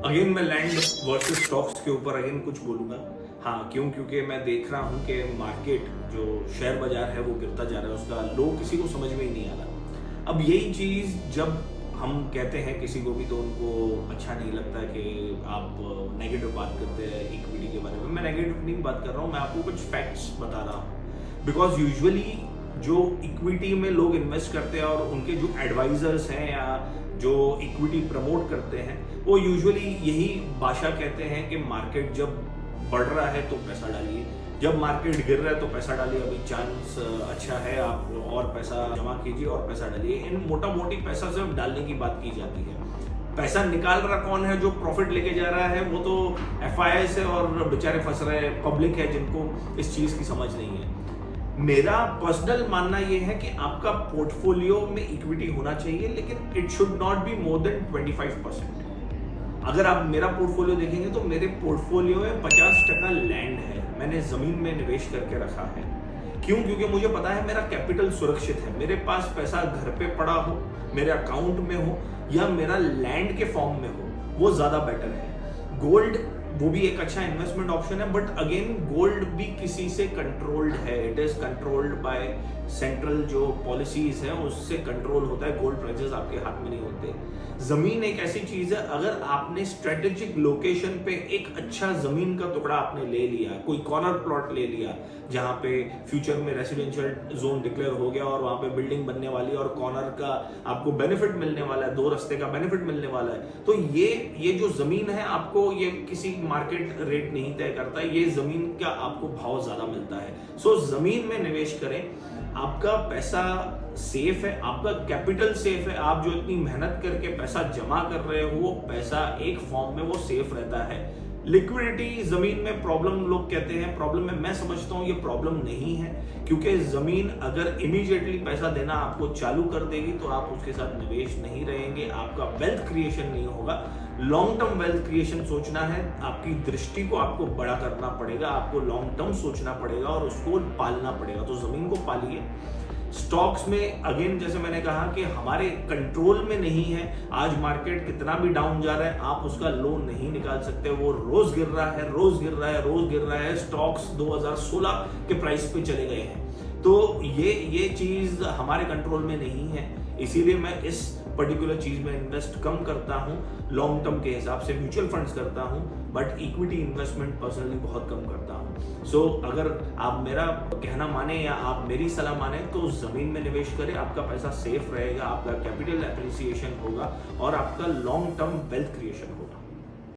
Again मैं land versus stocks के ऊपर अगेन कुछ बोलूंगा। हाँ, क्योंकि मैं देख रहा हूँ कि मार्केट जो शेयर बाजार है वो गिरता जा रहा है, उसका लो किसी को समझ में ही नहीं आ रहा। अब यही चीज़ जब हम कहते हैं किसी को भी तो उनको अच्छा नहीं लगता कि आप नेगेटिव बात करते हैं इक्विटी के बारे में। मैं नेगेटिव नहीं बात कर रहा हूँ, मैं आपको कुछ फैक्ट्स बता रहा हूँ। बिकॉज यूजुअली जो इक्विटी में लोग इन्वेस्ट करते हैं और उनके जो एडवाइजर्स हैं या जो इक्विटी प्रमोट करते हैं वो यूजुअली यही भाषा कहते हैं कि मार्केट जब बढ़ रहा है तो पैसा डालिए, जब मार्केट गिर रहा है तो पैसा डालिए, अभी चांस अच्छा है, आप और पैसा जमा कीजिए और पैसा डालिए। इन मोटा मोटी पैसा सिर्फ डालने की बात की जाती है। पैसा निकाल रहा कौन है? जो प्रॉफिट लेके जा रहा है वो तो FIIs है और बेचारे फंस रहे हैं, पब्लिक है जिनको इस चीज की समझ नहीं है। मेरा पर्सनल मानना यह है कि आपका पोर्टफोलियो में इक्विटी होना चाहिए, लेकिन it should not be more than 25%। अगर आप मेरा पोर्टफोलियो देखेंगे तो मेरे पोर्टफोलियो में 50% लैंड है, मैंने जमीन में निवेश करके रखा है। क्यों? क्योंकि मुझे पता है मेरा कैपिटल सुरक्षित है, मेरे पास पैसा घर पे पड़ा हो, मेरे अकाउंट में हो या मेरा लैंड के फॉर्म में हो, वो ज्यादा बेटर है। गोल्ड वो भी एक अच्छा इन्वेस्टमेंट ऑप्शन है, बट अगेन गोल्ड भी किसी से कंट्रोल्ड है। It is controlled by central जो पॉलिसीज है उससे कंट्रोल होता है। गोल्ड प्राइसेस आपके हाथ में नहीं होते। जमीन एक ऐसी चीज है, अगर आपने स्ट्रेटेजिक लोकेशन पे एक अच्छा जमीन का टुकड़ा आपने ले लिया, कोई कॉर्नर प्लॉट ले लिया जहां पे फ्यूचर में रेसिडेंशियल जोन डिक्लेयर हो गया और वहां पे बिल्डिंग बनने वाली और कॉर्नर का आपको बेनिफिट मिलने वाला है, 2 रास्ते का बेनिफिट मिलने वाला है, तो ये जो जमीन है आपको ये किसी मार्केट रेट नहीं तय करता, ये जमीन का आपको भाव ज्यादा मिलता है। सो जमीन में निवेश करें, आपका पैसा सेफ है, आपका कैपिटल सेफ है। आप जो इतनी मेहनत करके पैसा जमा कर रहे हो वो पैसा एक फॉर्म में वो सेफ रहता है। लिक्विडिटी जमीन में प्रॉब्लम लोग कहते हैं, प्रॉब्लम है, मैं समझता हूं ये प्रॉब्लम नहीं है, क्योंकि जमीन अगर इमीडिएटली पैसा देना आपको चालू कर देगी तो आप उसके साथ निवेश नहीं रहेंगे, आपका वेल्थ क्रिएशन नहीं होगा। लॉन्ग टर्म वेल्थ क्रिएशन सोचना है, आपकी दृष्टि को आपको बड़ा करना पड़ेगा, आपको लॉन्ग टर्म सोचना पड़ेगा और उसको पालना पड़ेगा। तो जमीन को पालिए। स्टॉक्स में अगेन जैसे मैंने कहा कि हमारे कंट्रोल में नहीं है, आज मार्केट कितना भी डाउन जा रहा है आप उसका लो नहीं निकाल सकते, वो रोज गिर रहा है, रोज गिर रहा है, रोज गिर रहा है। स्टॉक्स 2016 के प्राइस पे चले गए हैं, तो ये चीज हमारे कंट्रोल में नहीं है। इसीलिए मैं इस पर्टिकुलर चीज में इन्वेस्ट कम करता हूं, लॉन्ग टर्म के हिसाब से म्यूचुअल फंड्स करता हूं, बट इक्विटी इन्वेस्टमेंट पर्सनली बहुत कम करता हूं। सो अगर आप मेरा कहना माने या आप मेरी सलाह माने तो जमीन में निवेश करें, आपका पैसा सेफ रहेगा, आपका कैपिटल एप्रिसिएशन होगा और आपका लॉन्ग टर्म वेल्थ क्रिएशन होगा।